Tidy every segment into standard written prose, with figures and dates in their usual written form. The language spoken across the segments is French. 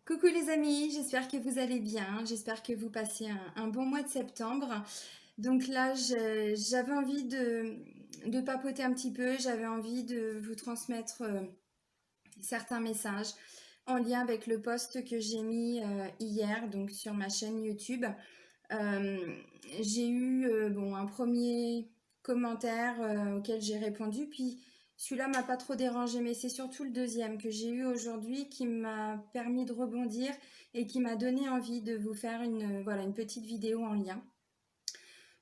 Coucou les amis, j'espère que vous allez bien, j'espère que vous passez un bon mois de septembre. Donc là, j'avais envie de papoter un petit peu, j'avais envie de vous transmettre certains messages en lien avec le post que j'ai mis hier donc sur ma chaîne YouTube. Euh, j'ai eu bon, un premier commentaire auquel j'ai répondu, puis celui-là m'a pas trop dérangé, mais c'est surtout le deuxième que j'ai eu aujourd'hui qui m'a permis de rebondir et qui m'a donné envie de vous faire voilà, une petite vidéo en lien.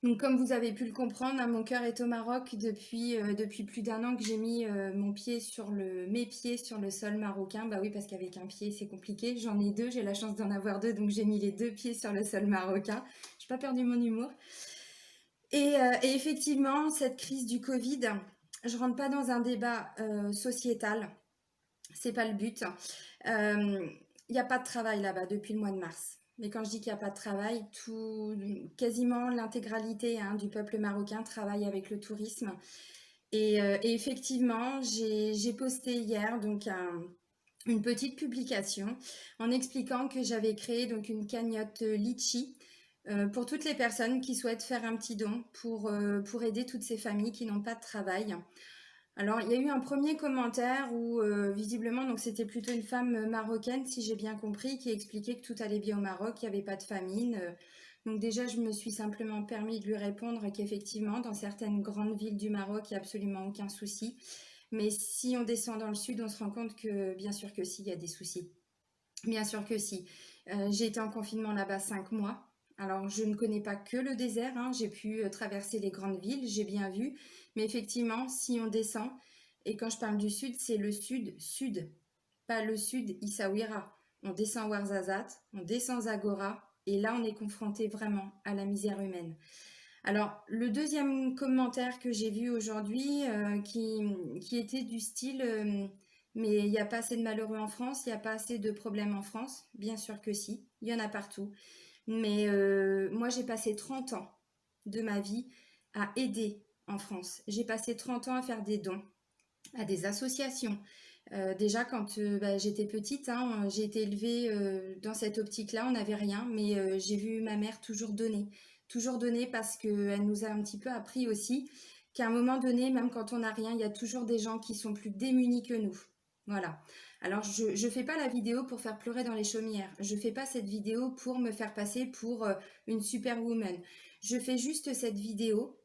Donc, comme vous avez pu le comprendre, hein, mon cœur est au Maroc depuis plus d'un an que j'ai mis mes pieds sur le sol marocain. Bah oui, parce qu'avec un pied, c'est compliqué. J'en ai deux, j'ai la chance d'en avoir deux, donc j'ai mis les deux pieds sur le sol marocain. J'ai pas perdu mon humour. Et effectivement, cette crise du Covid, je rentre pas dans un débat sociétal, c'est pas le but. Il n'y a pas de travail là-bas depuis le mois de mars. Mais quand je dis qu'il n'y a pas de travail, quasiment l'intégralité du peuple marocain travaille avec le tourisme. Et effectivement, j'ai posté hier une petite publication en expliquant que j'avais créé donc une cagnotte Litchi pour toutes les personnes qui souhaitent faire un petit don pour aider toutes ces familles qui n'ont pas de travail. Alors, il y a eu un premier commentaire où visiblement, donc c'était plutôt une femme marocaine, si j'ai bien compris, qui expliquait que tout allait bien au Maroc, qu'il n'y avait pas de famine. Donc déjà, je me suis simplement permis de lui répondre qu'effectivement, dans certaines grandes villes du Maroc, il n'y a absolument aucun souci. Mais si on descend dans le sud, on se rend compte que bien sûr que si, il y a des soucis. Bien sûr que si. J'ai été en confinement là-bas 5 mois. Alors, je ne connais pas que le désert, hein. J'ai pu traverser les grandes villes, j'ai bien vu. Mais effectivement, si on descend, et quand je parle du sud, c'est le sud-sud, pas le sud Essaouira. On descend Ouarzazate, on descend Zagora, et là, on est confronté vraiment à la misère humaine. Alors, le deuxième commentaire que j'ai vu aujourd'hui, qui était du style mais il n'y a pas assez de malheureux en France, il n'y a pas assez de problèmes en France. Bien sûr que si, il y en a partout. Mais moi, j'ai passé 30 ans de ma vie à aider en France. J'ai passé 30 ans à faire des dons à des associations. Déjà, quand j'étais petite, hein, j'ai été élevée dans cette optique-là, on n'avait rien, mais j'ai vu ma mère toujours donner parce qu'elle nous a un petit peu appris aussi qu'à un moment donné, même quand on n'a rien, il y a toujours des gens qui sont plus démunis que nous. Voilà. Alors, je ne fais pas la vidéo pour faire pleurer dans les chaumières. Je ne fais pas cette vidéo pour me faire passer pour une superwoman. Je fais juste cette vidéo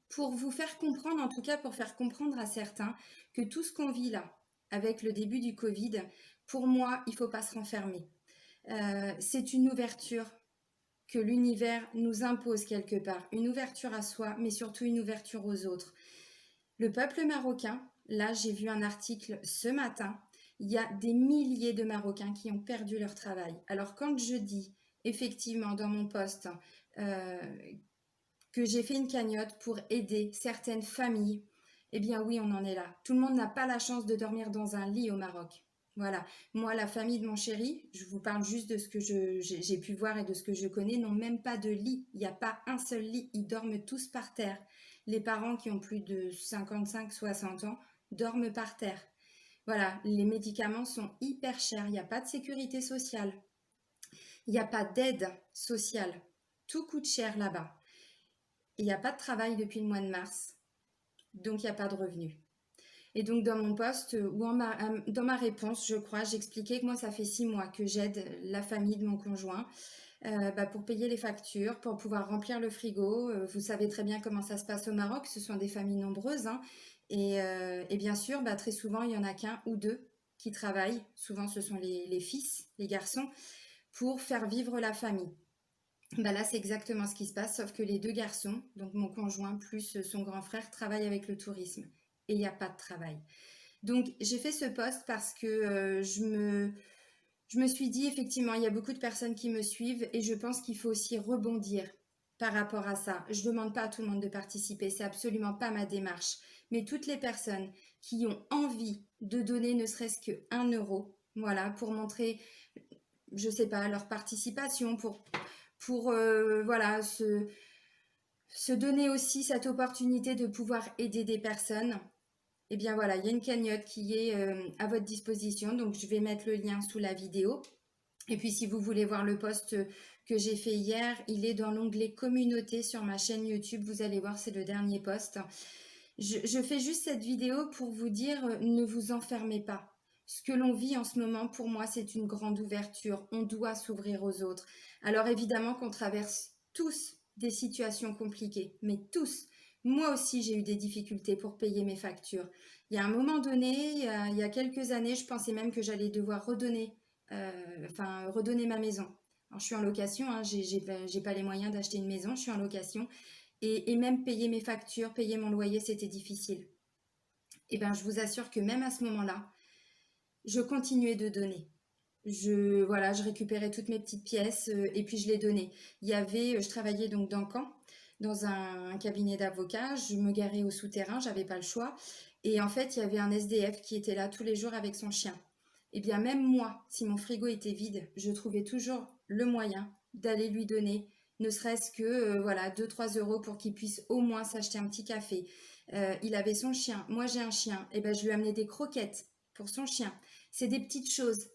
pour vous faire comprendre, en tout cas pour faire comprendre à certains, que tout ce qu'on vit là, avec le début du Covid, pour moi, il ne faut pas se renfermer. C'est une ouverture que l'univers nous impose quelque part, une ouverture à soi, mais surtout une ouverture aux autres. Le peuple marocain, là j'ai vu un article ce matin, il y a des milliers de Marocains qui ont perdu leur travail. Alors quand je dis effectivement dans mon post euh, que j'ai fait une cagnotte pour aider certaines familles, eh bien oui, on en est là. Tout le monde n'a pas la chance de dormir dans un lit au Maroc. Voilà. Moi, la famille de mon chéri, je vous parle juste de ce que j'ai pu voir et de ce que je connais, n'ont même pas de lit. Il n'y a pas un seul lit. Ils dorment tous par terre. Les parents qui ont plus de 55, 60 ans dorment par terre. Voilà, les médicaments sont hyper chers. Il n'y a pas de sécurité sociale. Il n'y a pas d'aide sociale. Tout coûte cher là-bas. Il n'y a pas de travail depuis le mois de mars, donc il n'y a pas de revenus. Et donc dans mon poste, ou dans ma réponse, je crois, j'expliquais que moi, ça fait 6 mois que j'aide la famille de mon conjoint pour payer les factures, pour pouvoir remplir le frigo. Vous savez très bien comment ça se passe au Maroc, ce sont des familles nombreuses. Hein, et bien sûr, très souvent, il n'y en a qu'un ou deux qui travaillent. Souvent, ce sont les fils, les garçons, pour faire vivre la famille. Là, c'est exactement ce qui se passe, sauf que les deux garçons, donc mon conjoint plus son grand frère, travaillent avec le tourisme et il n'y a pas de travail. Donc, j'ai fait ce post parce que je me suis dit, effectivement, il y a beaucoup de personnes qui me suivent et je pense qu'il faut aussi rebondir par rapport à ça. Je ne demande pas à tout le monde de participer, c'est absolument pas ma démarche. Mais toutes les personnes qui ont envie de donner ne serait-ce que 1 euro, voilà, pour montrer, je sais pas, leur participation, pour voilà, se donner aussi cette opportunité de pouvoir aider des personnes. Et bien voilà, il y a une cagnotte qui est à votre disposition, donc je vais mettre le lien sous la vidéo. Et puis, si vous voulez voir le post que j'ai fait hier, il est dans l'onglet communauté sur ma chaîne YouTube. Vous allez voir, c'est le dernier post. Je fais juste cette vidéo pour vous dire, ne vous enfermez pas. Ce que l'on vit en ce moment, pour moi, c'est une grande ouverture. On doit s'ouvrir aux autres. Alors évidemment qu'on traverse tous des situations compliquées, mais tous. Moi aussi, j'ai eu des difficultés pour payer mes factures. Il y a un moment donné, il y a quelques années, je pensais même que j'allais devoir redonner ma maison. Alors, je suis en location, hein, j'ai pas les moyens d'acheter une maison, je suis en location. Et même payer mes factures, payer mon loyer, c'était difficile. Et bien, je vous assure que même à ce moment-là, je continuais de donner. Voilà, je récupérais toutes mes petites pièces et puis je les donnais. Je travaillais donc dans Caen, dans un cabinet d'avocats. Je me garais au souterrain, j'avais pas le choix. Et en fait, il y avait un SDF qui était là tous les jours avec son chien. Et bien, même moi, si mon frigo était vide, je trouvais toujours le moyen d'aller lui donner, ne serait-ce que voilà, 2-3 € pour qu'il puisse au moins s'acheter un petit café. Il avait son chien, moi j'ai un chien, et ben je lui amenais des croquettes pour son chien. C'est des petites choses,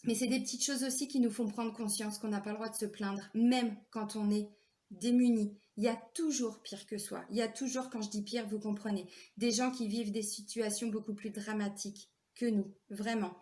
mais c'est des petites choses aussi qui nous font prendre conscience qu'on n'a pas le droit de se plaindre, même quand on est démuni. Il y a toujours pire que soi. Il y a toujours, quand je dis pire, vous comprenez, des gens qui vivent des situations beaucoup plus dramatiques que nous, vraiment.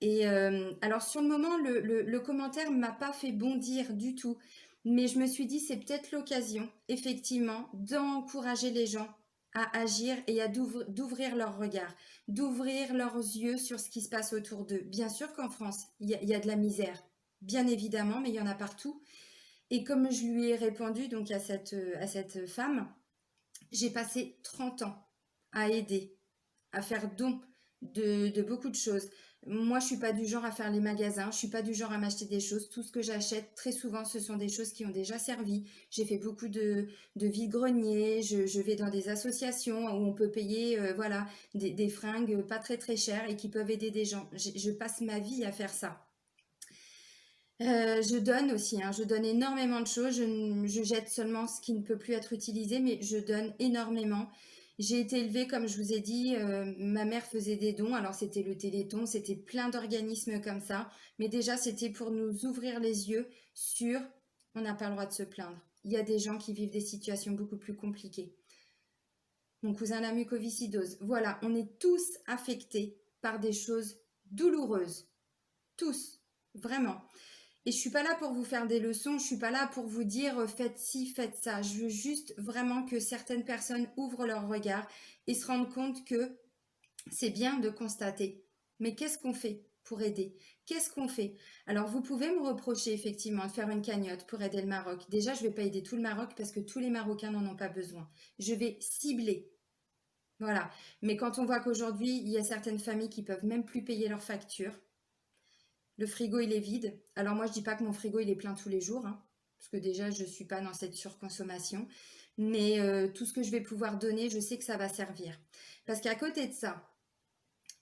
Et alors sur le moment, le commentaire ne m'a pas fait bondir du tout, mais je me suis dit c'est peut-être l'occasion, effectivement, d'encourager les gens à agir et à d'ouvrir leur regard, d'ouvrir leurs yeux sur ce qui se passe autour d'eux. Bien sûr qu'en France, il y a de la misère, bien évidemment, mais il y en a partout. Et comme je lui ai répondu donc à cette femme, j'ai passé 30 ans à aider, à faire don de beaucoup de choses. Moi, je suis pas du genre à faire les magasins, je suis pas du genre à m'acheter des choses. Tout ce que j'achète, très souvent, ce sont des choses qui ont déjà servi. J'ai fait beaucoup de vide-grenier, je vais dans des associations où on peut payer voilà, des fringues pas très très chères et qui peuvent aider des gens. Je passe ma vie à faire ça. Je donne aussi, hein, je donne énormément de choses. Je jette seulement ce qui ne peut plus être utilisé, mais je donne énormément. J'ai été élevée, comme je vous ai dit, ma mère faisait des dons. Alors c'était le Téléthon, c'était plein d'organismes comme ça. Mais déjà, c'était pour nous ouvrir les yeux sur on n'a pas le droit de se plaindre. Il y a des gens qui vivent des situations beaucoup plus compliquées. Mon cousin a mucoviscidose. Voilà, on est tous affectés par des choses douloureuses. Tous, vraiment. Et je suis pas là pour vous faire des leçons, je suis pas là pour vous dire faites ci, faites ça. Je veux juste vraiment que certaines personnes ouvrent leur regard et se rendent compte que c'est bien de constater. Mais qu'est-ce qu'on fait pour aider? Qu'est-ce qu'on fait? Alors vous pouvez me reprocher effectivement de faire une cagnotte pour aider le Maroc. Déjà, je vais pas aider tout le Maroc parce que tous les Marocains n'en ont pas besoin. Je vais cibler. Voilà. Mais quand on voit qu'aujourd'hui, il y a certaines familles qui peuvent même plus payer leurs factures, le frigo, il est vide. Alors moi, je dis pas que mon frigo, il est plein tous les jours, hein, parce que déjà, je suis pas dans cette surconsommation. Mais tout ce que je vais pouvoir donner, je sais que ça va servir. Parce qu'à côté de ça,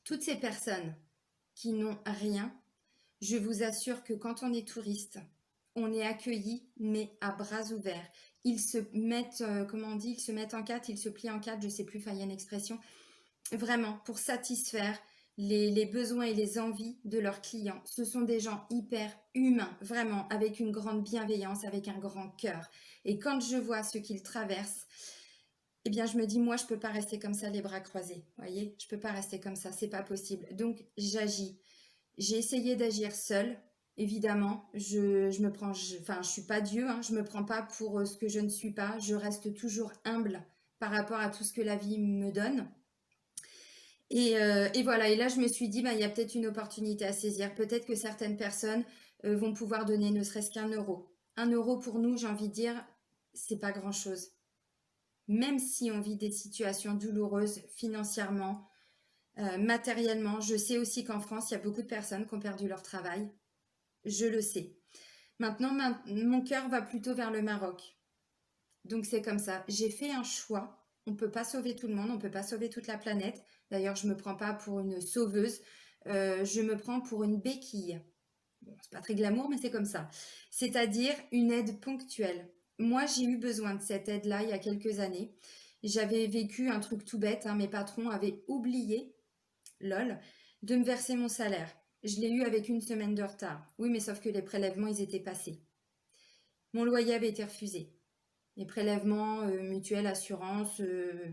toutes ces personnes qui n'ont rien, je vous assure que quand on est touriste, on est accueilli, mais à bras ouverts. Ils se mettent, comment on dit, ils se mettent en quatre, ils se plient en quatre, je sais plus, il y a une expression, vraiment pour satisfaire les besoins et les envies de leurs clients. Ce sont des gens hyper humains, vraiment, avec une grande bienveillance, avec un grand cœur. Et quand je vois ce qu'ils traversent, eh bien, je me dis, moi, je peux pas rester comme ça, les bras croisés. Vous voyez, je peux pas rester comme ça, c'est pas possible. Donc, j'agis. J'ai essayé d'agir seule. Évidemment, je me prends, enfin, je suis pas Dieu, hein, je me prends pas pour ce que je ne suis pas. Je reste toujours humble par rapport à tout ce que la vie me donne. Et voilà, et là je me suis dit, bah, il y a peut-être une opportunité à saisir. Peut-être que certaines personnes vont pouvoir donner ne serait-ce qu'un euro. Un euro pour nous, j'ai envie de dire, c'est pas grand-chose. Même si on vit des situations douloureuses financièrement, matériellement, je sais aussi qu'en France, il y a beaucoup de personnes qui ont perdu leur travail. Je le sais. Maintenant, mon cœur va plutôt vers le Maroc. Donc c'est comme ça. J'ai fait un choix. On ne peut pas sauver tout le monde, on ne peut pas sauver toute la planète. D'ailleurs, je ne me prends pas pour une sauveuse. Je me prends pour une béquille. Bon, c'est pas très glamour, mais c'est comme ça. C'est-à-dire une aide ponctuelle. Moi, j'ai eu besoin de cette aide-là il y a quelques années. J'avais vécu un truc tout bête, hein, mes patrons avaient oublié, lol, de me verser mon salaire. Je l'ai eu avec une semaine de retard. Oui, mais sauf que les prélèvements, ils étaient passés. Mon loyer avait été refusé. Les prélèvements, mutuelle, assurance,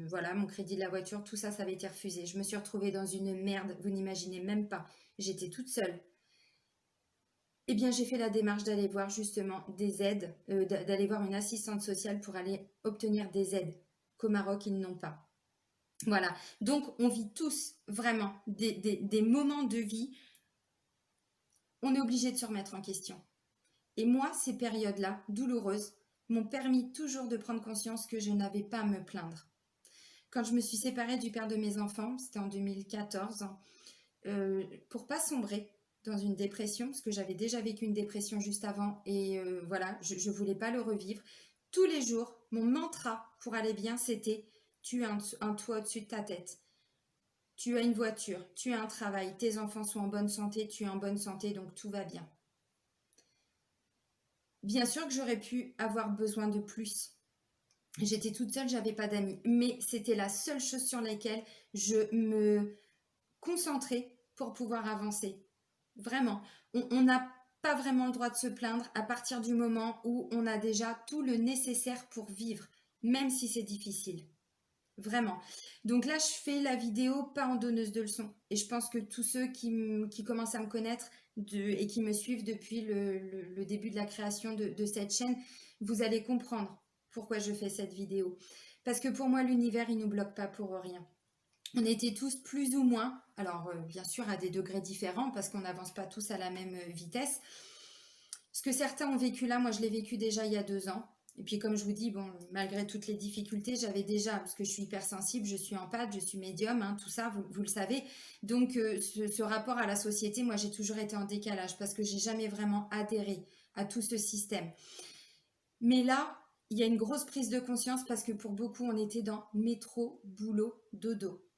voilà, mon crédit de la voiture, tout ça, ça avait été refusé. Je me suis retrouvée dans une merde, vous n'imaginez même pas. J'étais toute seule. Eh bien, j'ai fait la démarche d'aller voir justement des aides, d'aller voir une assistante sociale pour aller obtenir des aides qu'au Maroc, ils n'ont pas. Voilà. Donc, on vit tous vraiment des moments de vie. On est obligé de se remettre en question. Et moi, ces périodes-là, douloureuses, m'ont permis toujours de prendre conscience que je n'avais pas à me plaindre. Quand je me suis séparée du père de mes enfants, c'était en 2014, pour pas sombrer dans une dépression, parce que j'avais déjà vécu une dépression juste avant, et voilà, je ne voulais pas le revivre. Tous les jours, mon mantra pour aller bien, c'était tu as un toit au-dessus de ta tête, tu as une voiture, tu as un travail, tes enfants sont en bonne santé, tu es en bonne santé, donc tout va bien. Bien sûr que j'aurais pu avoir besoin de plus. J'étais toute seule, j'avais pas d'amis, mais c'était la seule chose sur laquelle je me concentrais pour pouvoir avancer. Vraiment, on n'a pas vraiment le droit de se plaindre à partir du moment où on a déjà tout le nécessaire pour vivre, même si c'est difficile. Vraiment. Donc là, je fais la vidéo pas en donneuse de leçons. Et je pense que tous ceux qui commencent à me connaître et qui me suivent depuis le début de la création de cette chaîne, vous allez comprendre pourquoi je fais cette vidéo. Parce que pour moi, l'univers, il ne nous bloque pas pour rien. On était tous plus ou moins, alors bien sûr à des degrés différents, parce qu'on n'avance pas tous à la même vitesse. Ce que certains ont vécu là, moi je l'ai vécu déjà il y a 2 ans. Et puis comme je vous dis, bon, malgré toutes les difficultés, j'avais déjà, parce que je suis hypersensible, je suis empathe, je suis médium, hein, tout ça, vous le savez. Donc ce rapport à la société, moi j'ai toujours été en décalage, parce que j'ai jamais vraiment adhéré à tout ce système. Mais là, il y a une grosse prise de conscience, parce que pour beaucoup, on était dans métro, boulot, dodo.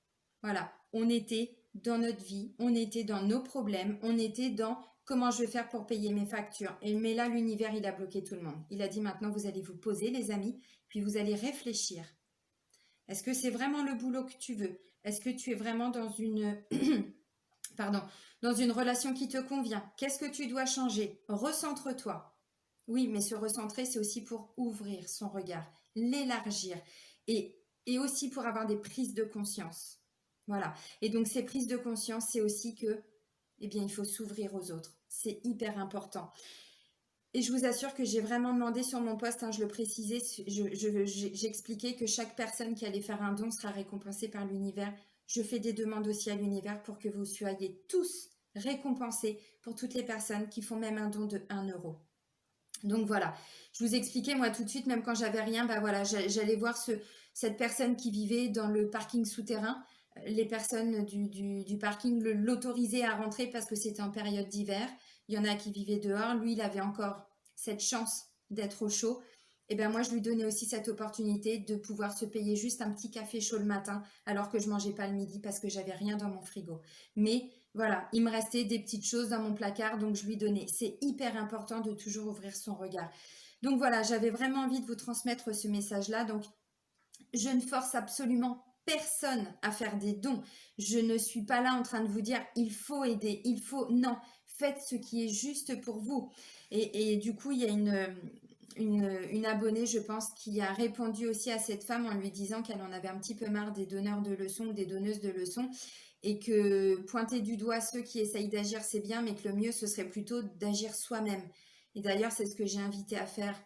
Voilà, on était dans notre vie, on était dans nos problèmes, on était dans comment je vais faire pour payer mes factures. Mais là, l'univers, il a bloqué tout le monde. Il a dit maintenant, vous allez vous poser, les amis, puis vous allez réfléchir. Est-ce que c'est vraiment le boulot que tu veux? Est-ce que tu es vraiment dans une, pardon, dans une relation qui te convient? Qu'est-ce que tu dois changer? Recentre-toi. Oui, mais se recentrer, c'est aussi pour ouvrir son regard, l'élargir et aussi pour avoir des prises de conscience. Voilà. Et donc, ces prises de conscience, c'est aussi que, eh bien, il faut s'ouvrir aux autres. C'est hyper important. Et je vous assure que j'ai vraiment demandé sur mon post, hein, je le précisais, j'expliquais que chaque personne qui allait faire un don sera récompensée par l'univers. Je fais des demandes aussi à l'univers pour que vous soyez tous récompensés pour toutes les personnes qui font même un don de 1 euro. Donc voilà, je vous expliquais moi tout de suite, même quand j'avais rien, bah voilà, j'allais voir cette personne qui vivait dans le parking souterrain. Les personnes du parking l'autorisaient à rentrer parce que c'était en période d'hiver. Il y en a qui vivaient dehors. Lui, il avait encore cette chance d'être au chaud. Et bien moi, je lui donnais aussi cette opportunité de pouvoir se payer juste un petit café chaud le matin alors que je mangeais pas le midi parce que j'avais rien dans mon frigo. Mais voilà, il me restait des petites choses dans mon placard, donc je lui donnais. C'est hyper important de toujours ouvrir son regard. Donc voilà, j'avais vraiment envie de vous transmettre ce message-là. Donc, je ne force absolument personne à faire des dons. Je ne suis pas là en train de vous dire il faut aider, il faut... Non, faites ce qui est juste pour vous. Et du coup, il y a une abonnée, je pense, qui a répondu aussi à cette femme en lui disant qu'elle en avait un petit peu marre des donneurs de leçons ou des donneuses de leçons et que pointer du doigt ceux qui essayent d'agir, c'est bien, mais que le mieux, ce serait plutôt d'agir soi-même. Et d'ailleurs, c'est ce que j'ai invité à faire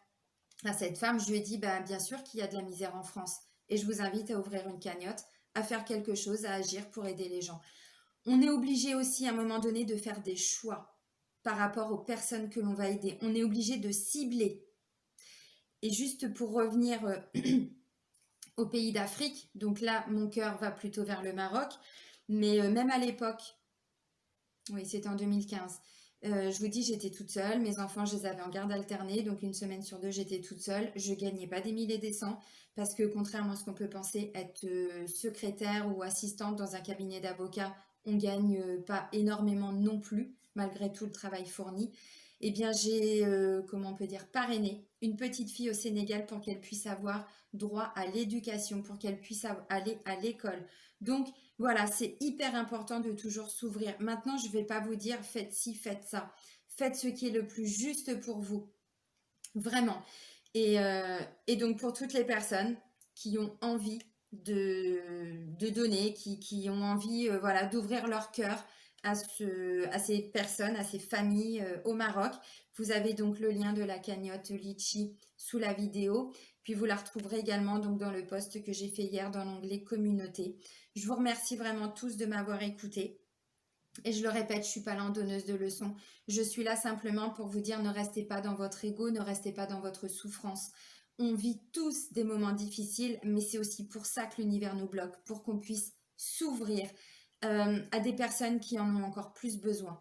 à cette femme. Je lui ai dit, bah, bien sûr qu'il y a de la misère en France. Et je vous invite à ouvrir une cagnotte, à faire quelque chose, à agir pour aider les gens. On est obligé aussi à un moment donné de faire des choix par rapport aux personnes que l'on va aider. On est obligé de cibler. Et juste pour revenir au pays d'Afrique, donc là, mon cœur va plutôt vers le Maroc, mais même à l'époque, oui, c'était en 2015, je vous dis, j'étais toute seule, mes enfants, je les avais en garde alternée, donc une semaine sur 2, j'étais toute seule, je gagnais pas des milliers et des cents, parce que contrairement à ce qu'on peut penser, être secrétaire ou assistante dans un cabinet d'avocat, on gagne pas énormément non plus, malgré tout le travail fourni. Eh bien, j'ai, comment on peut dire, parrainé une petite fille au Sénégal pour qu'elle puisse avoir droit à l'éducation, pour qu'elle puisse aller à l'école. Donc, Voilà, c'est hyper important de toujours s'ouvrir. Maintenant, je ne vais pas vous dire faites ci, faites ça. Faites ce qui est le plus juste pour vous. Vraiment. Et donc, pour toutes les personnes qui ont envie de donner, qui ont envie voilà, d'ouvrir leur cœur à ces personnes, à ces familles au Maroc, vous avez donc le lien de la cagnotte Litchi sous la vidéo. Puis vous la retrouverez également donc dans le post que j'ai fait hier dans l'onglet communauté. Je vous remercie vraiment tous de m'avoir écouté. Et je le répète, je suis pas là donneuse de leçons. Je suis là simplement pour vous dire ne restez pas dans votre ego, ne restez pas dans votre souffrance. On vit tous des moments difficiles, mais c'est aussi pour ça que l'univers nous bloque, pour qu'on puisse s'ouvrir à des personnes qui en ont encore plus besoin.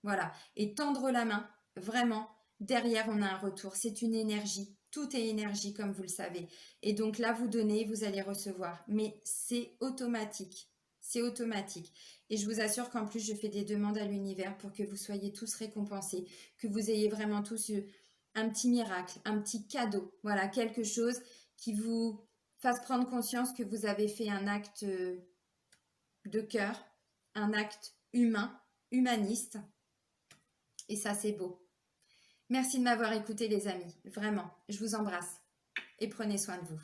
Voilà. Et tendre la main, vraiment, derrière, on a un retour. C'est une énergie. Tout est énergie, comme vous le savez. Et donc là, vous donnez, vous allez recevoir. Mais c'est automatique. C'est automatique. Et je vous assure qu'en plus, je fais des demandes à l'univers pour que vous soyez tous récompensés, que vous ayez vraiment tous eu un petit miracle, un petit cadeau. Voilà, quelque chose qui vous fasse prendre conscience que vous avez fait un acte de cœur, un acte humain, humaniste. Et ça, c'est beau. Merci de m'avoir écouté, les amis. Vraiment, je vous embrasse et prenez soin de vous.